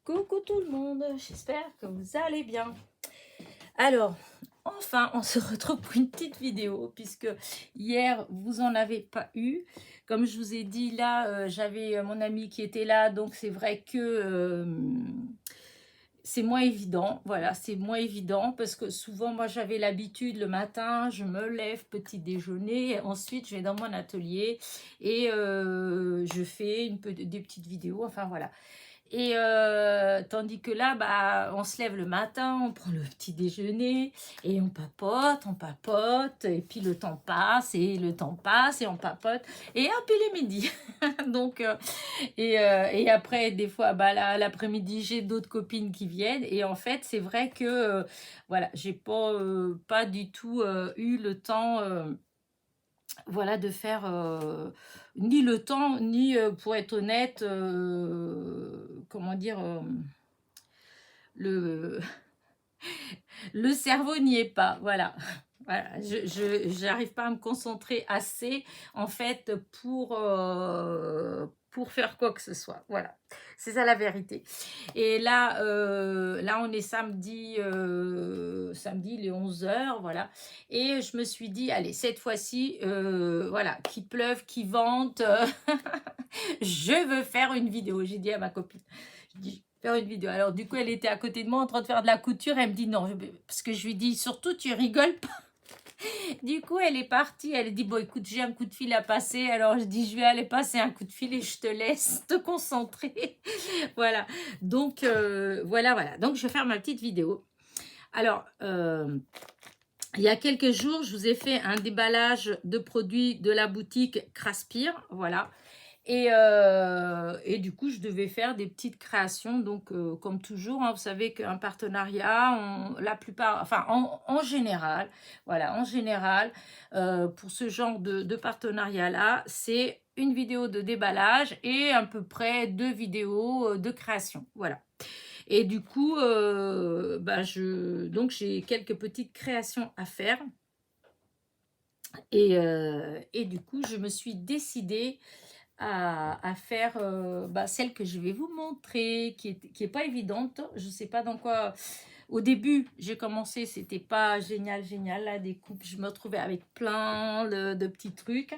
Coucou tout le monde, j'espère que vous allez bien. Alors, enfin, on se retrouve pour une petite vidéo puisque hier, vous en avez pas eu. Comme je vous ai dit, là, j'avais mon ami qui était là, donc c'est vrai que c'est moins évident. Voilà, c'est moins évident parce que souvent, moi, j'avais l'habitude le matin, je me lève, petit déjeuner, ensuite, je vais dans mon atelier et je fais des petites vidéos, enfin voilà. Et tandis que là, bah, on se lève le matin, on prend le petit déjeuner et on papote, et puis le temps passe, et le temps passe, et on papote, et hop, il est midi. Donc, et après, des fois, bah, l'après-midi, j'ai d'autres copines qui viennent, et en fait, c'est vrai que, voilà, j'ai pas du tout eu le temps. Voilà, de faire ni le temps, ni pour être honnête, comment dire, le, le cerveau n'y est pas. Voilà. Voilà, je n'arrive pas à me concentrer assez en fait pour faire quoi que ce soit. Voilà, c'est ça la vérité. Et là, là on est samedi, samedi les 11 h, voilà. Et je me suis dit, allez, cette fois-ci, voilà, qu'il pleuve, qu'il vente, je veux faire une vidéo. J'ai dit à ma copine, je dis, faire une vidéo. Alors du coup, elle était à côté de moi en train de faire de la couture. Elle me dit non, parce que je lui dis, surtout, tu rigoles pas. Du coup, elle est partie. Elle dit, bon, écoute, j'ai un coup de fil à passer. Alors, je dis, je vais aller passer un coup de fil et je te laisse te concentrer. Voilà. Donc, voilà. Donc, je vais faire ma petite vidéo. Alors, il y a quelques jours, je vous ai fait un déballage de produits de la boutique Craspire. Voilà. Et du coup, je devais faire des petites créations. Donc, comme toujours, hein, vous savez qu'un partenariat, la plupart, enfin, en général, voilà, en général, pour ce genre de partenariat-là, c'est une vidéo de déballage et à peu près 2 vidéos de création. Voilà. Et du coup, bah, donc j'ai quelques petites créations à faire. Et du coup, je me suis décidée à faire bah, celle que je vais vous montrer, qui est pas évidente. Je sais pas dans quoi. Au début, j'ai commencé, c'était pas génial, là, des coupes. Je me retrouvais avec plein de petits trucs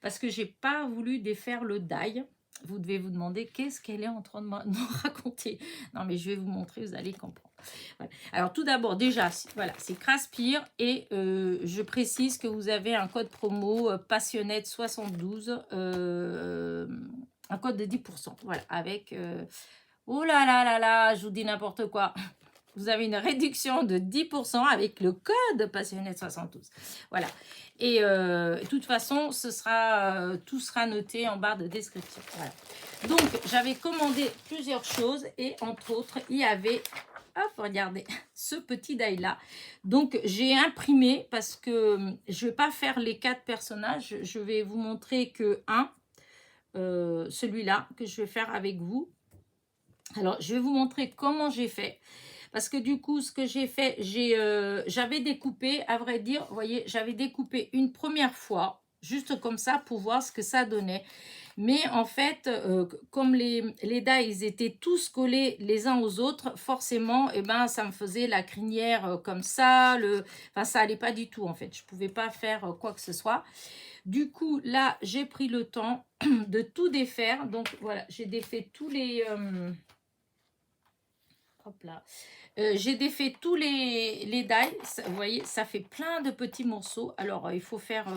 parce que j'ai pas voulu défaire le die. Vous devez vous demander qu'est-ce qu'elle est en train de me raconter. Non, mais je vais vous montrer, vous allez comprendre. Voilà. Alors, tout d'abord, déjà, voilà, c'est Craspire et je précise que vous avez un code promo Passionnette 72, un code de 10%. Voilà, avec. Oh là là là là, je vous dis n'importe quoi. Vous avez une réduction de 10% avec le code Passionnette 72. Voilà. Et de toute façon, tout sera noté en barre de description. Voilà. Donc, j'avais commandé plusieurs choses et entre autres, il y avait, hop, regardez, ce petit die là. Donc, j'ai imprimé parce que je ne vais pas faire les 4 personnages. Je vais vous montrer que celui-là que je vais faire avec vous. Alors, je vais vous montrer comment j'ai fait. Parce que du coup, ce que j'ai fait, j'avais découpé, à vrai dire, vous voyez, j'avais découpé une première fois, juste comme ça, pour voir ce que ça donnait. Mais en fait, comme les die, ils étaient tous collés les uns aux autres, forcément, eh ben, ça me faisait la crinière comme ça. Enfin, ça allait pas du tout, en fait. Je pouvais pas faire quoi que ce soit. Du coup, là, j'ai pris le temps de tout défaire. Donc, voilà, j'ai défait tous les... hop là. J'ai défait tous les die. Vous voyez, ça fait plein de petits morceaux. Alors, il faut faire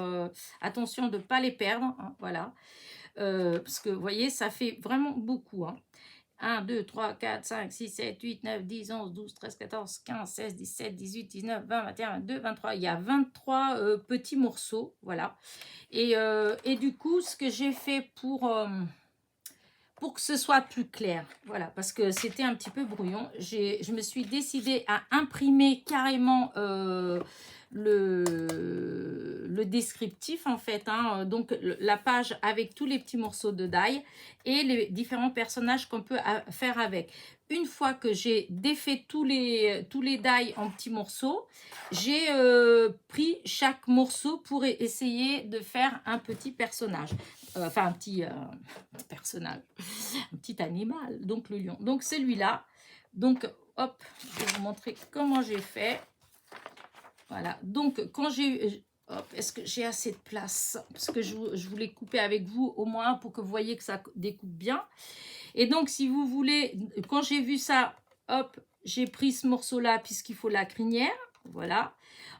attention de ne pas les perdre. Hein, voilà. Parce que, vous voyez, ça fait vraiment beaucoup. Hein. 1, 2, 3, 4, 5, 6, 7, 8, 9, 10, 11, 12, 13, 14, 15, 16, 17, 18, 19, 20, 21, 22, 23. Il y a 23 petits morceaux. Voilà. Et du coup, ce que j'ai fait pour que ce soit plus clair, voilà, parce que c'était un petit peu brouillon, je me suis décidée à imprimer carrément le descriptif en fait, hein, donc la page avec tous les petits morceaux de die et les différents personnages qu'on peut faire avec. Une fois que j'ai défait tous les die en petits morceaux, j'ai pris chaque morceau pour essayer de faire un petit personnage. Enfin, un petit personnage, un petit animal, donc le lion. Donc, celui-là. Donc, hop, je vais vous montrer comment j'ai fait. Voilà. Donc, quand j'ai... Hop, est-ce que j'ai assez de place? Parce que je voulais couper avec vous au moins pour que vous voyez que ça découpe bien. Et donc, si vous voulez, quand j'ai vu ça, hop, j'ai pris ce morceau-là puisqu'il faut la crinière. Voilà.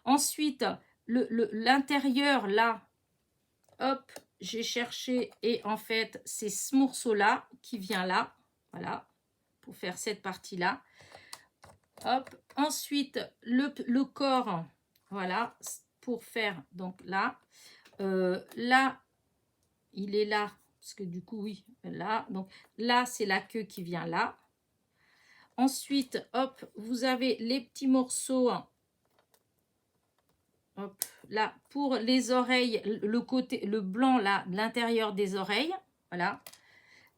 Ensuite, l'intérieur, là, hop, j'ai cherché et en fait, c'est ce morceau-là qui vient là. Voilà, pour faire cette partie-là. Hop, ensuite, le corps, voilà, pour faire, donc là. Là, il est là, parce que du coup, oui, là. Donc là, c'est la queue qui vient là. Ensuite, hop, vous avez les petits morceaux. Hop, là, pour les oreilles, le côté, le blanc, là, de l'intérieur des oreilles. Voilà.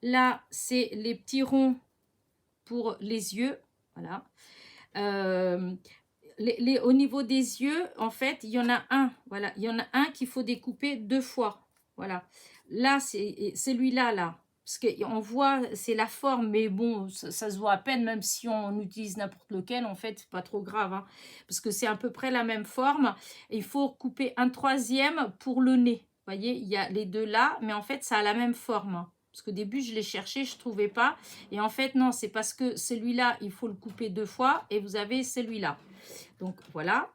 Là, c'est les petits ronds pour les yeux. Voilà. Au niveau des yeux, en fait, il y en a un. Voilà. Il y en a un qu'il faut découper 2 fois. Voilà. Là, c'est celui-là, là. Parce qu'on voit, c'est la forme, mais bon, ça se voit à peine, même si on utilise n'importe lequel, en fait, c'est pas trop grave, hein, parce que c'est à peu près la même forme. Il faut couper un 3e pour le nez. Vous voyez, il y a les deux là, mais en fait, ça a la même forme. Parce qu'au début, je l'ai cherché, je ne trouvais pas. Et en fait, non, c'est parce que celui-là, il faut le couper 2 fois, et vous avez celui-là. Donc, voilà.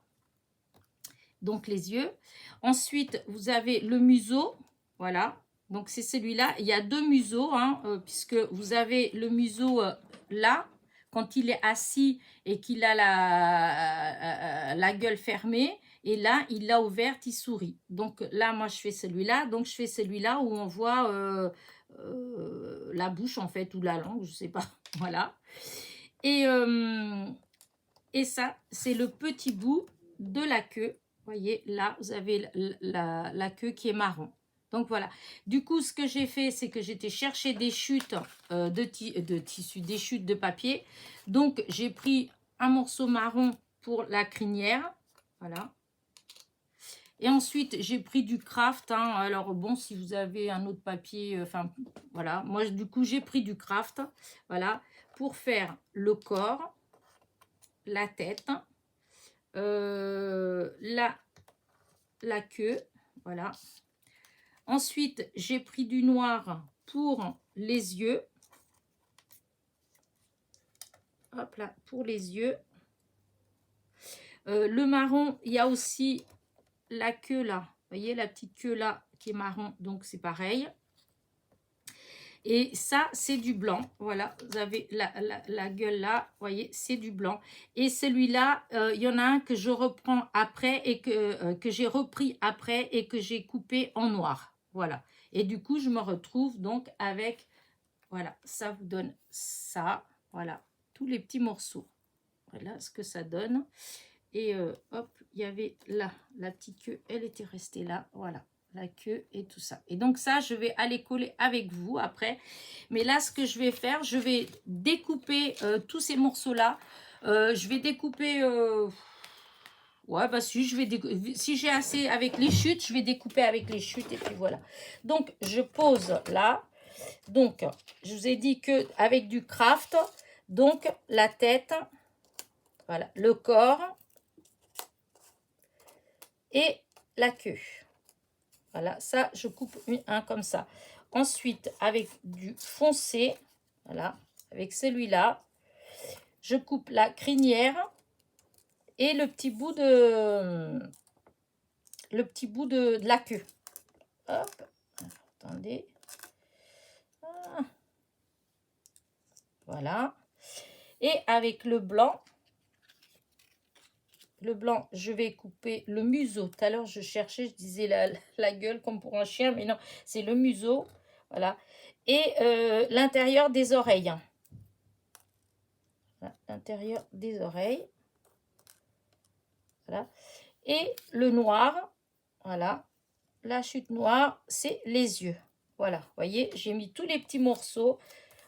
Donc, les yeux. Ensuite, vous avez le museau. Voilà. Donc, c'est celui-là. Il y a 2 museaux, hein, puisque vous avez le museau là, quand il est assis et qu'il a la gueule fermée. Et là, il l'a ouverte, il sourit. Donc, là, moi, je fais celui-là. Donc, je fais celui-là où on voit la bouche, en fait, ou la langue, je ne sais pas. Voilà. Et ça, c'est le petit bout de la queue. Vous voyez, là, vous avez la queue qui est marron. Donc, voilà. Du coup, ce que j'ai fait, c'est que j'étais chercher des chutes de tissu, des chutes de papier. Donc, j'ai pris un morceau marron pour la crinière. Voilà. Et ensuite, j'ai pris du craft. Hein. Alors, bon, si vous avez un autre papier, enfin, voilà. Moi, du coup, j'ai pris du craft. Voilà. Pour faire le corps, la tête, la queue, voilà. Ensuite, j'ai pris du noir pour les yeux. Hop là, pour les yeux. Le marron, il y a aussi la queue là. Vous voyez, la petite queue là qui est marron, donc c'est pareil. Et ça, c'est du blanc. Voilà, vous avez la gueule là. Vous voyez, c'est du blanc. Et celui-là, il y en a un que je reprends après et que j'ai repris après et que j'ai coupé en noir. Voilà. Et du coup, je me retrouve donc avec, voilà, ça vous donne ça. Voilà, tous les petits morceaux. Voilà ce que ça donne. Et hop, il y avait là, la petite queue, elle était restée là. Voilà. La queue et tout ça. Et donc ça, je vais aller coller avec vous après. Mais là, ce que je vais faire, je vais découper tous ces morceaux-là. Je vais découper... ouais, bah si, si j'ai assez avec les chutes, je vais découper avec les chutes et puis voilà. Donc, je pose là. Donc, je vous ai dit que avec du craft, donc la tête, voilà, le corps et la queue. Voilà, ça, je coupe un comme ça. Ensuite, avec du foncé, voilà, avec celui-là, je coupe la crinière et le petit bout de la queue. Hop, attendez. Voilà. Et avec le blanc, je vais couper le museau. Tout à l'heure, je cherchais, je disais la gueule comme pour un chien, mais non, c'est le museau. Voilà. Et l'intérieur des oreilles. Voilà, l'intérieur des oreilles. Voilà. Et le noir, voilà, la chute noire, c'est les yeux. Voilà, vous voyez, j'ai mis tous les petits morceaux.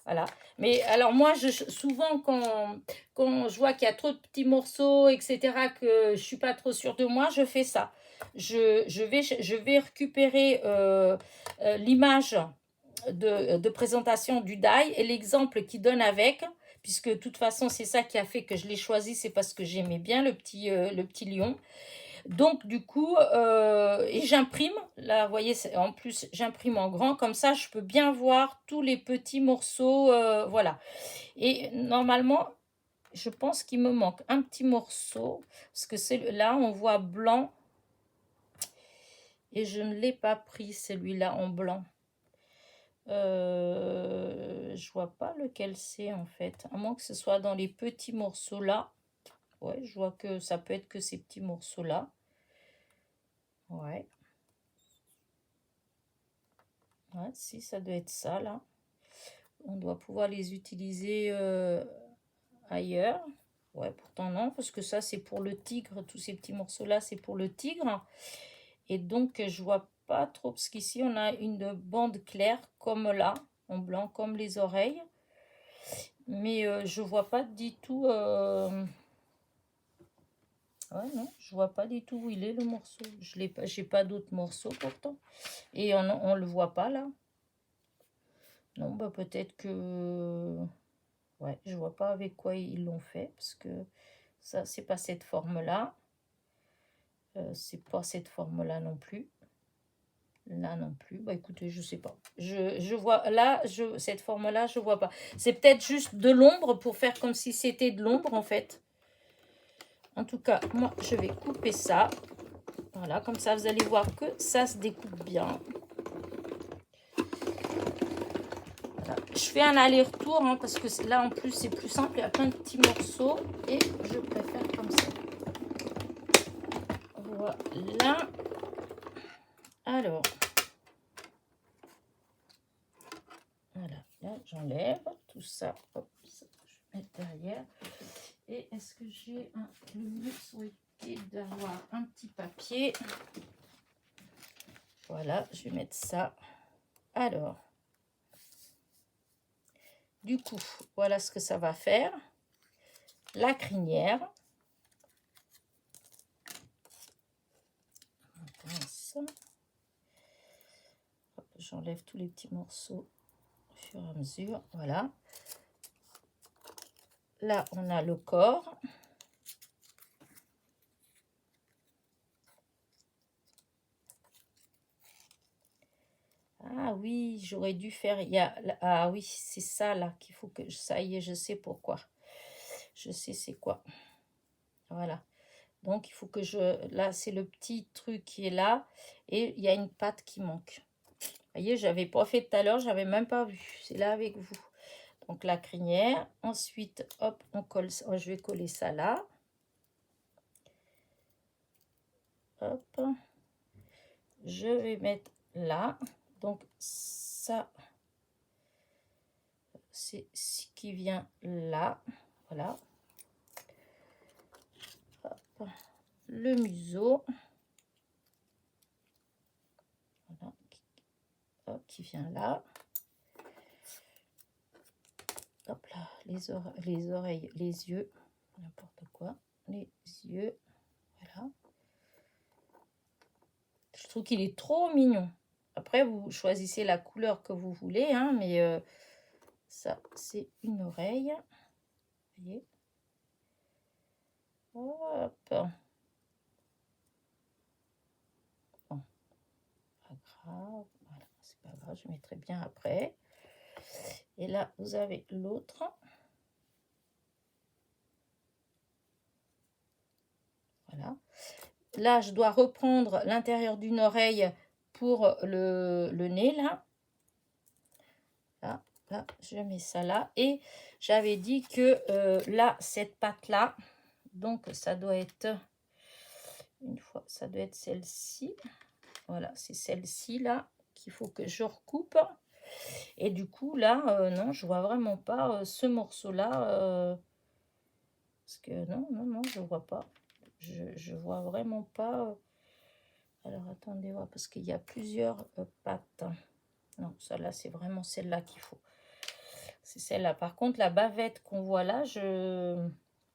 Voilà. Mais alors moi, souvent quand je vois qu'il y a trop de petits morceaux, etc., que je suis pas trop sûre de moi, je fais ça. Je vais récupérer l'image de présentation du die et l'exemple qui donne avec, puisque de toute façon, c'est ça qui a fait que je l'ai choisi, c'est parce que j'aimais bien le petit lion. Donc, du coup, et j'imprime, là, vous voyez, en plus, j'imprime en grand, comme ça, je peux bien voir tous les petits morceaux, voilà. Et normalement, je pense qu'il me manque un petit morceau, parce que là, on voit blanc, et je ne l'ai pas pris, celui-là, en blanc. Je vois pas lequel c'est, en fait, à moins que ce soit dans les petits morceaux, là. Ouais, je vois que ça peut être que ces petits morceaux-là. Ouais. Ouais, si, ça doit être ça, là. On doit pouvoir les utiliser ailleurs. Ouais, pourtant non, parce que ça, c'est pour le tigre. Tous ces petits morceaux-là, c'est pour le tigre. Et donc, je vois pas trop, parce qu'ici, on a une bande claire, comme là, en blanc, comme les oreilles. Mais je vois pas du tout... Ouais, non, je vois pas du tout où il est, le morceau. J'ai pas d'autres morceaux, pourtant. Et on le voit pas, là. Non, bah peut-être que... Ouais, je vois pas avec quoi ils l'ont fait, parce que ça, c'est pas cette forme-là. C'est pas cette forme-là non plus. Là non plus. Bah écoutez, je sais pas. Je vois là, cette forme-là, je vois pas. C'est peut-être juste de l'ombre pour faire comme si c'était de l'ombre en fait. En tout cas, moi, je vais couper ça. Voilà, comme ça, vous allez voir que ça se découpe bien. Voilà. Je fais un aller-retour hein, parce que là, en plus, c'est plus simple. Il y a plein de petits morceaux et je préfère comme ça. Voilà. Alors, voilà, là j'enlève tout ça. Hop, ça, je vais mettre derrière. Et est-ce que j'ai le mieux serait d'avoir un petit papier. Voilà, je vais mettre ça. Alors, du coup, voilà ce que ça va faire. La crinière. J'enlève tous les petits morceaux au fur et à mesure. Voilà. Là, on a le corps. Ah oui, j'aurais dû faire... Ah oui, c'est ça là qu'il faut que... Ça y est, je sais pourquoi. Je sais c'est quoi. Voilà. Donc, il faut que je... Là, c'est le petit truc qui est là. Et il y a une patte qui manque. Vous voyez, j'avais pas fait tout à l'heure. J'avais même pas vu. C'est là avec vous. Donc, la crinière. Ensuite, hop, on colle... Oh, je vais coller ça là. Hop. Je vais mettre là. Donc, ça, c'est ce qui vient là. Voilà. Hop. Le museau. Voilà. Hop, qui vient là. Hop là, les oreilles, les yeux, n'importe quoi. Les yeux, voilà. Je trouve qu'il est trop mignon. Après, vous choisissez la couleur que vous voulez, hein, mais ça, c'est une oreille. Vous voyez? Hop. Bon, pas grave. Voilà, c'est pas grave, je mettrai bien après. Et là, vous avez l'autre. Voilà. Là, je dois reprendre l'intérieur d'une oreille pour le nez, là. Là, je mets ça là. Et j'avais dit que là, cette patte-là, donc ça doit être, une fois, ça doit être celle-ci. Voilà, c'est celle-ci, là, qu'il faut que je recoupe. Et du coup, là, non, je vois vraiment pas ce morceau-là. Parce que non, je vois pas. je vois vraiment pas. Alors, attendez voir, parce qu'il y a plusieurs pattes. Non, celle-là, c'est vraiment celle-là qu'il faut. C'est celle-là. Par contre, la bavette qu'on voit là,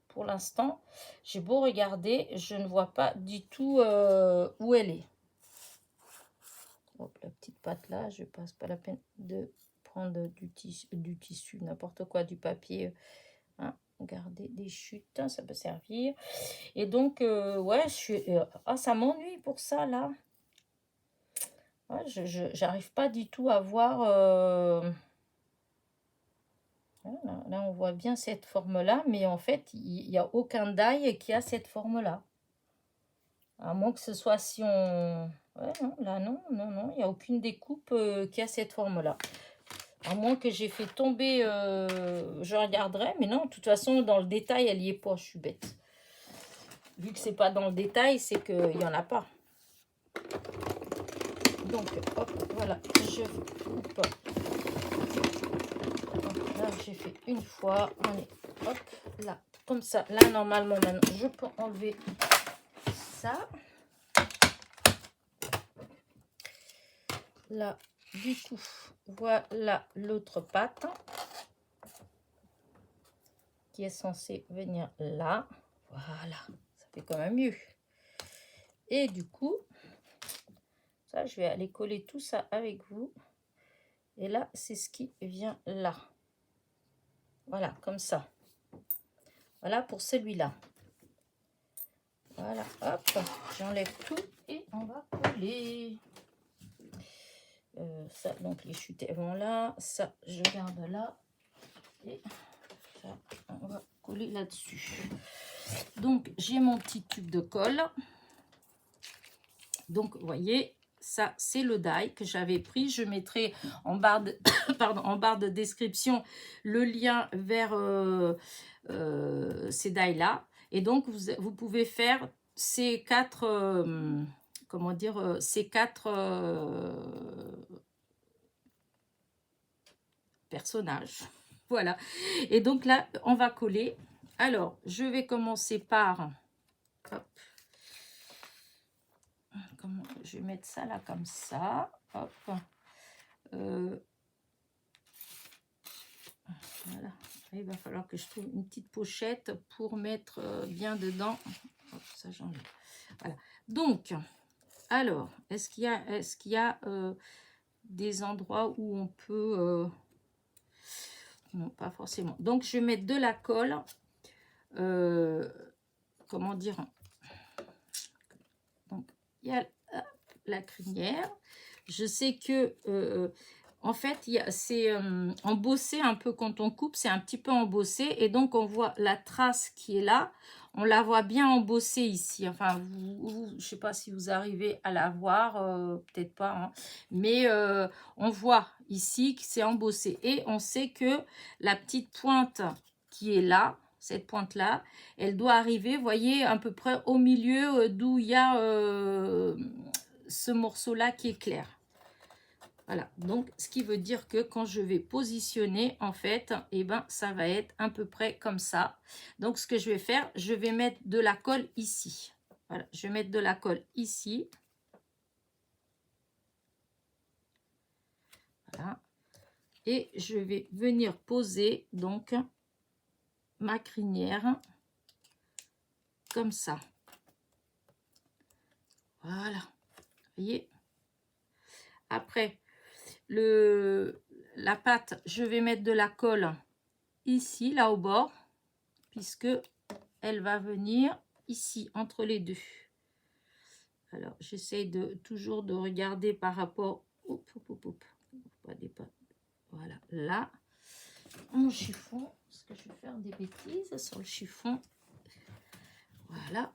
pour l'instant, j'ai beau regarder, je ne vois pas du tout où elle est. Hop, la petite patte là, je passe pas la peine de prendre du tissu, n'importe quoi, du papier. Hein, garder des chutes, ça peut servir. Et donc, ouais, je suis... ah, ça m'ennuie pour ça, là. Ouais, j'arrive pas du tout à voir... Là, on voit bien cette forme-là, mais en fait, il n'y a aucun die qui a cette forme-là. À moins que ce soit si on... Ouais, non, là, non, il n'y a aucune découpe qui a cette forme-là. À moins que j'ai fait tomber, je regarderai, mais non, de toute façon, dans le détail, elle n'y est pas, je suis bête. Vu que c'est pas dans le détail, c'est qu'il n'y en a pas. Donc, hop, voilà, je coupe. Là, j'ai fait une fois. Allez, hop, là, comme ça. Là, normalement, maintenant, je peux enlever ça. Là, du coup, voilà l'autre patte qui est censée venir là. Voilà, ça fait quand même mieux. Et du coup, ça, je vais aller coller tout ça avec vous. Et là, c'est ce qui vient là. Voilà, comme ça. Voilà pour celui-là. Voilà, hop, j'enlève tout et on va coller. Ça, donc les chutes vont là. Ça, je garde là. Et ça, on va coller là-dessus. Donc, j'ai mon petit tube de colle. Donc, vous voyez, ça, c'est le die que j'avais pris. Je mettrai en barre de, pardon, en barre de description le lien vers ces die-là. Et donc, vous pouvez faire ces quatre, comment dire, ces quatre personnages. Voilà. Et donc là, on va coller. Alors, je vais commencer par... Hop. Comment, je vais mettre ça là comme ça. Hop. Voilà. Il va falloir que je trouve une petite pochette pour mettre bien dedans. Hop, ça j'enlève. Voilà. Donc, alors, est-ce qu'il y a des endroits où on peut... non, pas forcément. Donc, je vais mettre de la colle. Comment dire? Donc, il y a la crinière. Je sais que... en fait, c'est embossé un peu quand on coupe, c'est un petit peu embossé. Et donc, on voit la trace qui est là. On la voit bien embossée ici. Enfin, je ne sais pas si vous arrivez à la voir, peut-être pas. Hein. Mais on voit ici que c'est embossé. Et on sait que la petite pointe qui est là, cette pointe-là, elle doit arriver, vous voyez, à peu près au milieu d'où il y a ce morceau-là qui est clair. Voilà, donc ce qui veut dire que quand je vais positionner, en fait, eh ben, ça va être à peu près comme ça. Donc ce que je vais faire, je vais mettre de la colle ici. Voilà, je vais mettre de la colle ici. Voilà. Et je vais venir poser donc ma crinière comme ça. Voilà, vous voyez. Après, la pâte, je vais mettre de la colle ici, là au bord, puisque elle va venir ici, entre les deux. Alors, j'essaie toujours de regarder par rapport... Voilà, là, mon chiffon, parce que je vais faire des bêtises sur le chiffon. Voilà,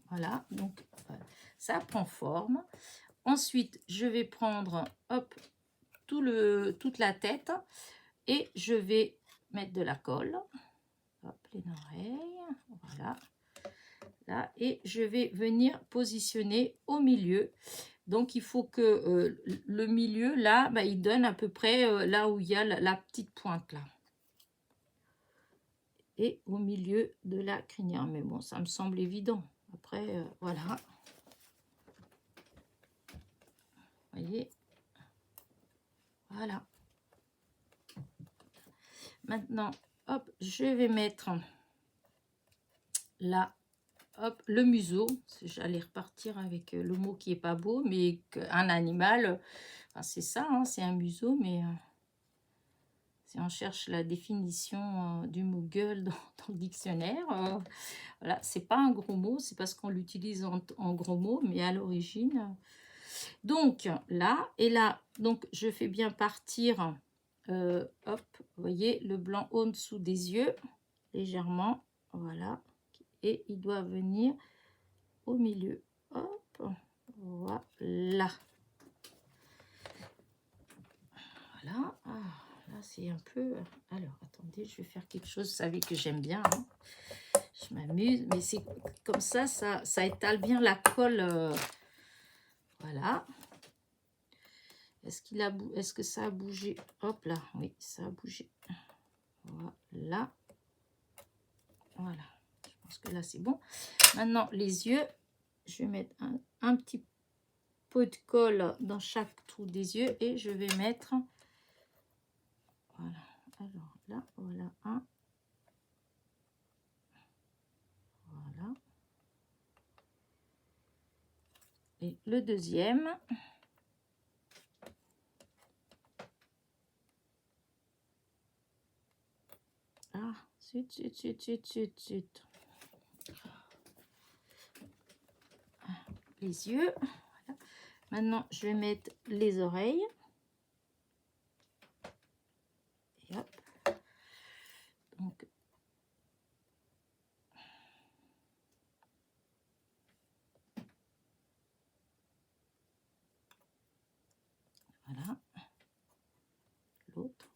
voilà, donc ça prend forme. Ensuite, je vais prendre, hop, toute la tête et je vais mettre de la colle. Hop, les oreilles, voilà. Là, et je vais venir positionner au milieu. Donc, il faut que le milieu, là, il donne à peu près là où il y a la petite pointe, là. et au milieu de la crinière. Mais bon, ça me semble évident. Après, voilà. Vous voyez? Voilà. Maintenant, hop, je vais mettre là, hop, le museau. J'allais repartir avec le mot qui est pas beau, mais un animal, enfin, c'est ça, hein, c'est un museau, mais si on cherche la définition du mot gueule dans le dictionnaire, voilà, c'est pas un gros mot, c'est parce qu'on l'utilise en gros mot, mais à l'origine. Donc là, et là, donc je fais bien partir, hop, vous voyez, le blanc en dessous des yeux, légèrement, voilà, et il doit venir au milieu, hop, voilà. Voilà, là c'est un peu, alors attendez, je vais faire quelque chose, vous savez que j'aime bien, hein. Je m'amuse, mais c'est comme ça étale bien la colle, voilà. Est-ce que ça a bougé? Hop là, oui, ça a bougé. Voilà. Voilà. Je pense que là, c'est bon. Maintenant, les yeux. Je vais mettre un petit peu de colle dans chaque trou des yeux. Et je vais mettre... Voilà. Alors là, voilà un. Voilà. Et le deuxième... Ah, zut. Les yeux. Voilà. Maintenant, je vais mettre les oreilles. Et hop. Donc, voilà. L'autre.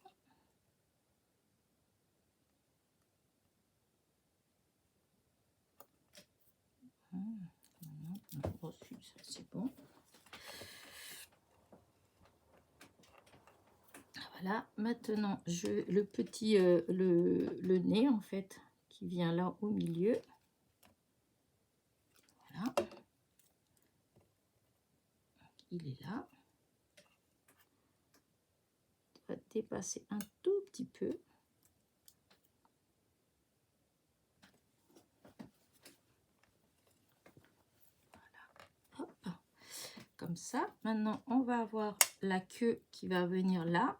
Oh, c'est bon. Voilà, maintenant le petit le nez en fait qui vient là au milieu. Voilà. Il est là. Il va dépasser un tout petit peu. Voilà. Hop. Comme ça. Maintenant, on va avoir la queue qui va venir là.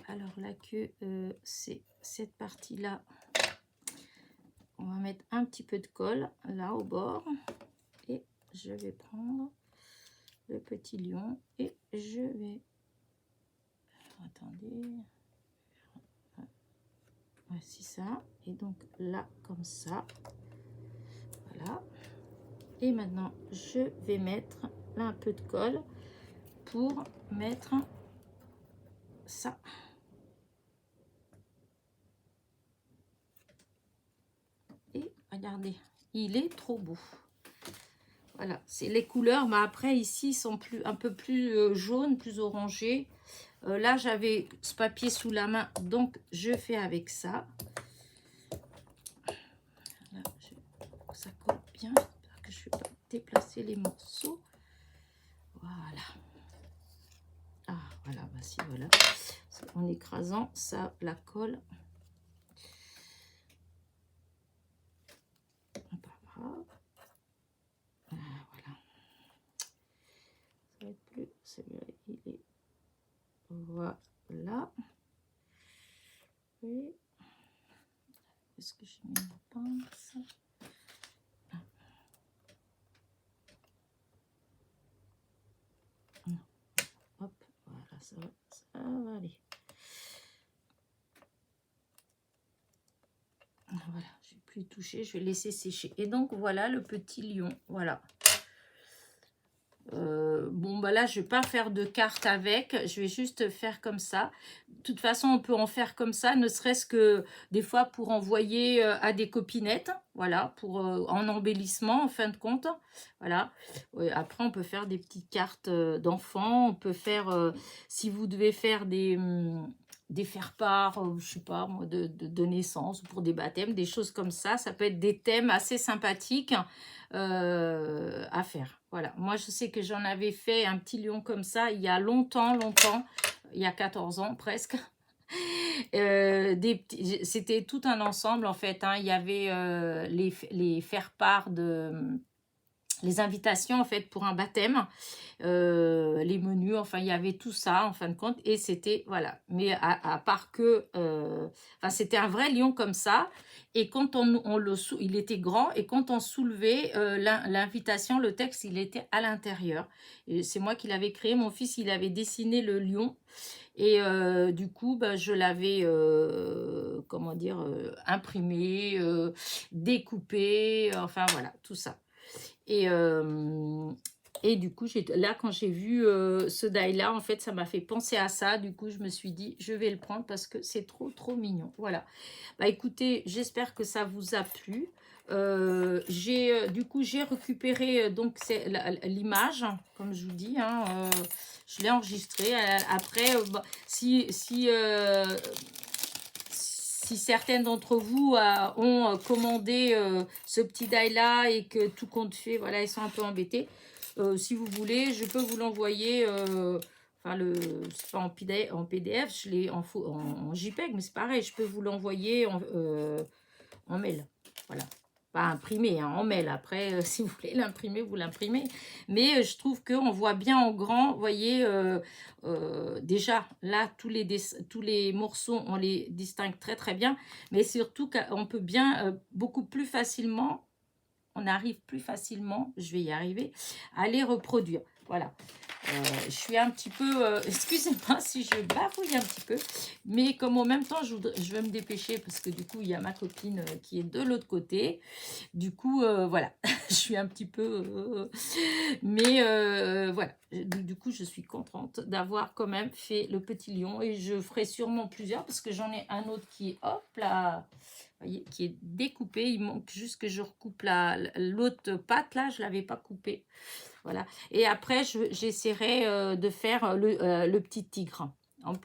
Alors la queue, c'est cette partie-là. On va mettre un petit peu de colle là au bord. Et je vais prendre le petit lion et je vais... Attendez. Voici ça. Et donc là, comme ça. Voilà. Et maintenant, je vais mettre là un peu de colle pour mettre ça. Et regardez, il est trop beau. Voilà, c'est les couleurs, mais après ici sont un peu plus jaunes, plus orangés. Là, j'avais ce papier sous la main, donc je fais avec ça. Là, ça colle bien, que je ne vais pas déplacer les morceaux. Voilà. Ah, voilà, voici, voilà. En écrasant, ça la colle. Voilà. Ça va être plus. Celui-là, il est. Voilà. Oui. Est-ce que j'ai mis une pince? Ah. Non. Hop, voilà, ça va aller. Voilà, je vais plus y toucher, je vais laisser sécher. Et donc voilà le petit lion, voilà. Bon bah là je vais pas faire de carte avec, je vais juste faire comme ça. De toute façon on peut en faire comme ça, ne serait-ce que des fois pour envoyer à des copinettes, voilà, pour en embellissement en fin de compte, voilà. Après on peut faire des petites cartes d'enfants, on peut faire si vous devez faire des faire-part, je sais pas moi, de naissance, pour des baptêmes, des choses comme ça. Ça peut être des thèmes assez sympathiques à faire. Voilà, moi je sais que j'en avais fait un petit lion comme ça il y a longtemps, il y a 14 ans presque. C'était tout un ensemble en fait, hein. Il y avait les faire-part les invitations en fait pour un baptême, les menus, enfin il y avait tout ça en fin de compte, et c'était voilà. Mais à part que enfin c'était un vrai lion comme ça, et quand il était grand, et quand on soulevait l'invitation, le texte il était à l'intérieur, et c'est moi qui l'avais créé. Mon fils il avait dessiné le lion, et du coup bah, je l'avais comment dire, imprimé, découpé, enfin voilà tout ça. Et, et du coup, là, quand j'ai vu ce die-là, en fait, ça m'a fait penser à ça. Du coup, je me suis dit, je vais le prendre parce que c'est trop, trop mignon. Voilà. Bah, écoutez, j'espère que ça vous a plu. Du coup, j'ai récupéré donc l'image, comme je vous dis. Hein, je l'ai enregistrée. Après, bah, si certaines d'entre vous ont commandé ce petit die-là et que tout compte fait, voilà, ils sont un peu embêtés. Si vous voulez, je peux vous l'envoyer. Enfin, c'est pas en PDF, je l'ai en JPEG, mais c'est pareil, je peux vous l'envoyer en mail. Voilà. Pas imprimé, hein, en mail. Après, si vous voulez l'imprimer, vous l'imprimez. Mais je trouve qu'on voit bien en grand, vous voyez, déjà, là, tous les morceaux, on les distingue très, très bien. Mais surtout qu'on peut bien, beaucoup plus facilement, on arrive plus facilement, je vais y arriver, à les reproduire. Voilà. Je suis un petit peu, excusez-moi si je bafouille un petit peu, mais comme en même temps je vais me dépêcher parce que du coup il y a ma copine qui est de l'autre côté. Du coup voilà, je suis un petit peu, mais voilà. Du coup je suis contente d'avoir quand même fait le petit lion, et je ferai sûrement plusieurs parce que j'en ai un autre qui est hop là, vous voyez, qui est découpé. Il manque juste que je recoupe l'autre patte là, je l'avais pas coupé. Voilà. Et après, j'essaierai de faire le petit tigre.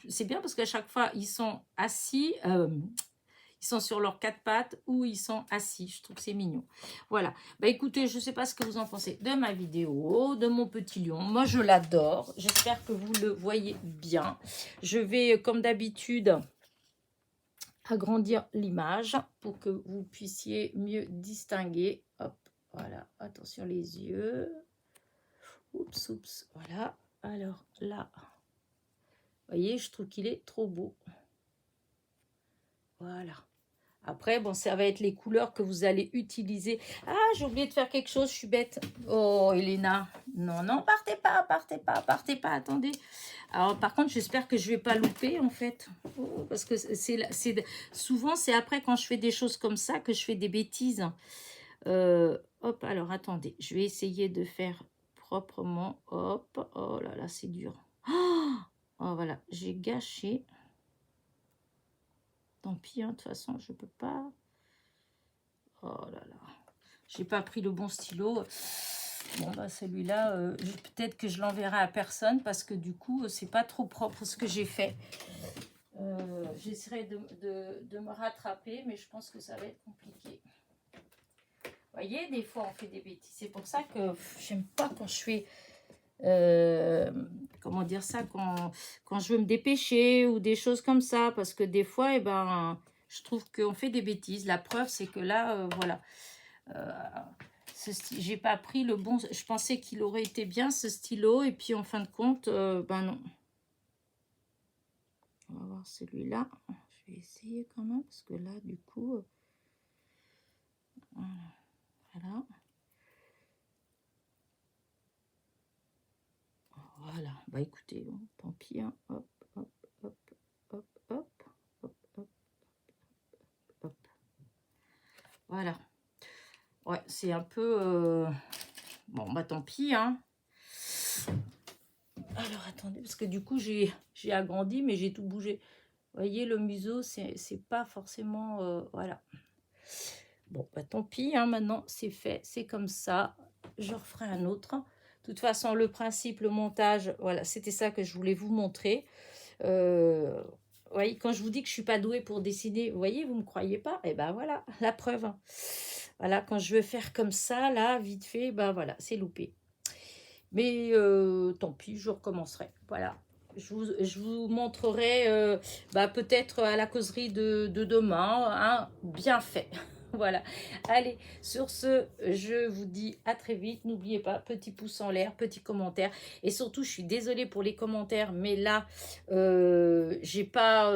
C'est bien parce qu'à chaque fois, ils sont assis, ils sont sur leurs quatre pattes ou ils sont assis. Je trouve que c'est mignon. Voilà. Bah écoutez, je ne sais pas ce que vous en pensez de ma vidéo, de mon petit lion. Moi, je l'adore. J'espère que vous le voyez bien. Je vais, comme d'habitude, agrandir l'image pour que vous puissiez mieux distinguer. Hop, voilà. Attention les yeux. Oups, oups, voilà. Alors là, vous voyez, je trouve qu'il est trop beau. Voilà. Après, bon, ça va être les couleurs que vous allez utiliser. Ah, j'ai oublié de faire quelque chose, je suis bête. Oh, Elena. Non, non, partez pas, partez pas, partez pas, attendez. Alors, par contre, j'espère que je vais pas louper, en fait. Oh, parce que souvent, c'est après, quand je fais des choses comme ça, que je fais des bêtises. Hop, alors, attendez. Je vais essayer de faire proprement. Hop, oh là là, c'est dur. Oh, voilà, j'ai gâché. Tant pis, hein, de toute façon, je peux pas. Oh là là, j'ai pas pris le bon stylo. Bon, bah celui-là, peut-être que je l'enverrai à personne parce que du coup, c'est pas trop propre ce que j'ai fait. J'essaierai de me rattraper, mais je pense que ça va être compliqué. Vous voyez, des fois, on fait des bêtises. C'est pour ça que j'aime pas quand je fais... comment dire ça, quand je veux me dépêcher ou des choses comme ça, parce que des fois, eh ben, je trouve qu'on fait des bêtises. La preuve, c'est que là, voilà, j'ai pas pris le bon, je pensais qu'il aurait été bien ce stylo, et puis en fin de compte, ben non. On va voir celui-là, je vais essayer quand même, parce que là, du coup, voilà. Voilà, bah écoutez, bon, tant pis, hein. Hop, hop, hop, hop, hop, hop, hop, hop. Voilà. Ouais, c'est un peu... Bon, bah tant pis, hein. Alors, attendez, parce que du coup, j'ai agrandi, mais j'ai tout bougé. Vous voyez, le museau, c'est pas forcément... voilà. Bon, bah tant pis, hein, maintenant, c'est fait, c'est comme ça. Je referai un autre. De toute façon, le principe, le montage, voilà, c'était ça que je voulais vous montrer. Vous voyez, quand je vous dis que je suis pas douée pour dessiner, vous voyez, vous me croyez pas? Et ben voilà, la preuve, hein. Voilà, quand je veux faire comme ça, là, vite fait, ben voilà, c'est loupé. Mais tant pis, je recommencerai. Voilà. Je vous montrerai bah, peut-être à la causerie de demain, hein, bien fait. Voilà. Allez, sur ce, je vous dis à très vite. N'oubliez pas, petit pouce en l'air, petit commentaire. Et surtout, je suis désolée pour les commentaires, mais là, j'ai pas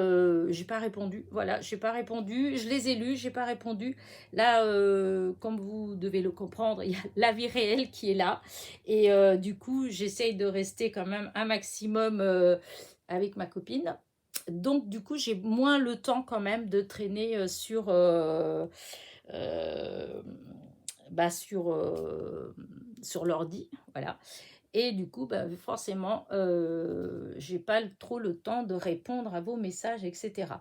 répondu. Voilà, j'ai pas répondu. Je les ai lus, j'ai pas répondu. Là, comme vous devez le comprendre, il y a la vie réelle qui est là. Et du coup, j'essaye de rester quand même un maximum avec ma copine. Donc, du coup, j'ai moins le temps quand même de traîner euh, bah, sur l'ordi. Voilà. Et du coup, bah, forcément, j'ai pas trop le temps de répondre à vos messages, etc.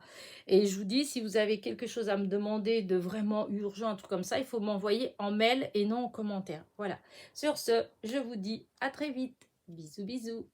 Et je vous dis, si vous avez quelque chose à me demander de vraiment urgent, un truc comme ça, il faut m'envoyer en mail et non en commentaire. Voilà. Sur ce, je vous dis à très vite. Bisous, bisous.